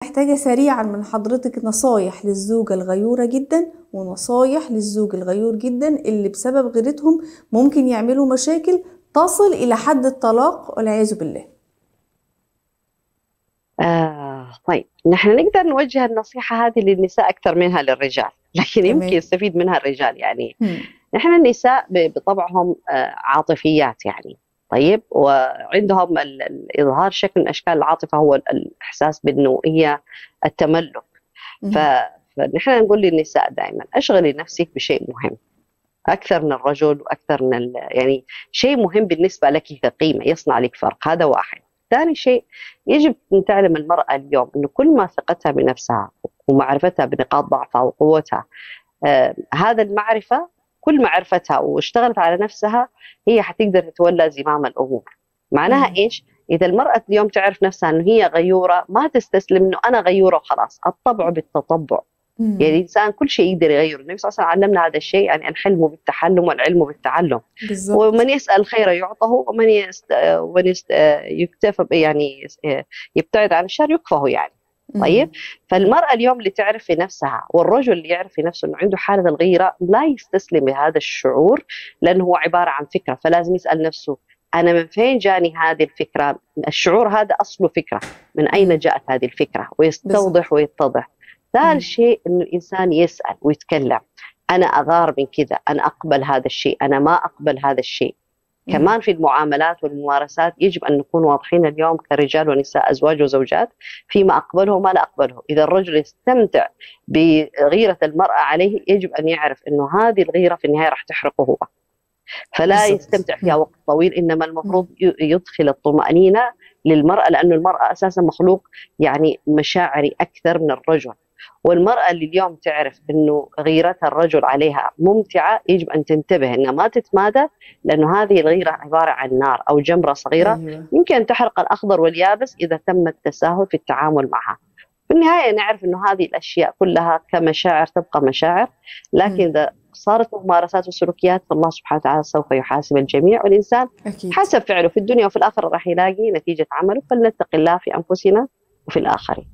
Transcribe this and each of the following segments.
محتاجة سريعا من حضرتك نصايح للزوجة الغيورة جدا ونصايح للزوج الغيور جدا اللي بسبب غيرتهم ممكن يعملوا مشاكل تصل إلى حد الطلاق والعياذ بالله. طيب، نحن نقدر نوجه النصيحة هذه للنساء أكثر منها للرجال، لكن يمكن تمام. يستفيد منها الرجال. يعني هم. نحن النساء بطبعهم عاطفيات يعني. طيب، وعندهم إظهار شكل من أشكال العاطفة هو الإحساس بأنه هي التملك. ف- هم. فنحن نقول للنساء دائما اشغلي نفسك بشيء مهم أكثر من الرجل وأكثر من يعني شيء مهم بالنسبة لك كقيمة يصنع لك فرق. هذا واحد. ثاني شيء، يجب أن تعلم المرأة اليوم أنه كل ما ثقتها بنفسها ومعرفتها بنقاط ضعفها وقوتها، هذا المعرفة، كل معرفتها واشتغلت على نفسها، هي حتقدر تتولى زمام الأمور. معناها هم. إيش؟ إذا المرأة اليوم تعرف نفسها أنه هي غيورة، ما تستسلم أنه أنا غيورة وخلاص. الطبع بالتطبع. يعني هم. الإنسان كل شيء يقدر يغيره. النبي صلى الله عليه وسلم علمنا هذا الشيء، يعني الحلم بالتحلم والعلم بالتعلم. بالظبط. ومن يسأل الخير يعطه، ومن يكتف يعني يبتعد عن الشر يكفه يعني. طيب، هم. فالمرأة اليوم اللي تعرف في نفسها والرجل اللي يعرف في نفسه أنه عنده حالة الغيرة لا يستسلم لهذا الشعور، لأنه هو عبارة عن فكرة. فلازم يسأل نفسه أنا من فين جاني هذه الفكرة؟ الشعور هذا أصله فكرة، من أين هم. جاءت هذه الفكرة؟ بالظبط. ويستوضح ويتضح. ثالث هم. شيء انه الانسان يسال ويتكلم. انا اغار من كذا، انا اقبل هذا الشيء، انا ما اقبل هذا الشيء. هم. كمان في المعاملات والممارسات يجب ان نكون واضحين اليوم كرجال ونساء، ازواج وزوجات، فيما اقبله وما لا اقبله. اذا الرجل يستمتع بغيره المراه عليه، يجب ان يعرف انه هذه الغيره في النهايه راح تحرقه هو، فلا بالظبط. يستمتع فيها هم. وقت طويل. انما هم. المفروض يدخل الطمانينه للمراه، لانه المراه اساسا مخلوق يعني مشاعري اكثر من الرجل. والمرأة اللي اليوم تعرف أنه غيرتها الرجل عليها ممتعة، يجب أن تنتبه أنها ما تتمادى، لأنه هذه الغيرة عبارة عن نار أو جمرة صغيرة ايوه. يمكن أن تحرق الأخضر واليابس إذا تم التساهل في التعامل معها. في النهاية نعرف أنه هذه الأشياء كلها كمشاعر تبقى مشاعر، لكن هم. إذا صارت ممارسات وسلوكيات فالله سبحانه وتعالى سوف يحاسب الجميع، والإنسان اكيد. حسب فعله في الدنيا وفي الآخرة راح يلاقي نتيجة عمله. فلنتق الله في أنفسنا وفي الآخرين.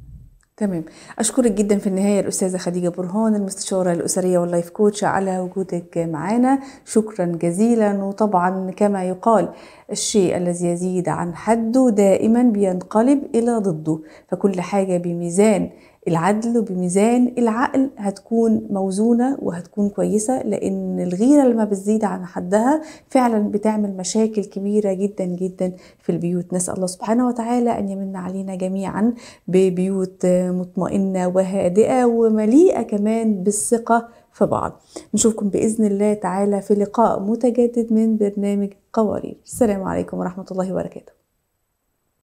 تمام. أشكرك جدا في النهاية الأستاذة خديجة برهان، المستشارة الأسرية واللايف كوتش، على وجودك معنا. شكرا جزيلا. وطبعا كما يقال الشيء الذي يزيد عن حده دائما بينقلب إلى ضده، فكل حاجة بميزان العدل وبميزان العقل هتكون موزونة وهتكون كويسة، لأن الغيرة لما بتزيد عن حدها فعلا بتعمل مشاكل كبيرة جدا جدا في البيوت. نسأل الله سبحانه وتعالى أن يمن علينا جميعا ببيوت مطمئنة وهادئة ومليئة كمان بالثقة في بعض. نشوفكم بإذن الله تعالى في لقاء متجدد من برنامج قوارير. السلام عليكم ورحمة الله وبركاته.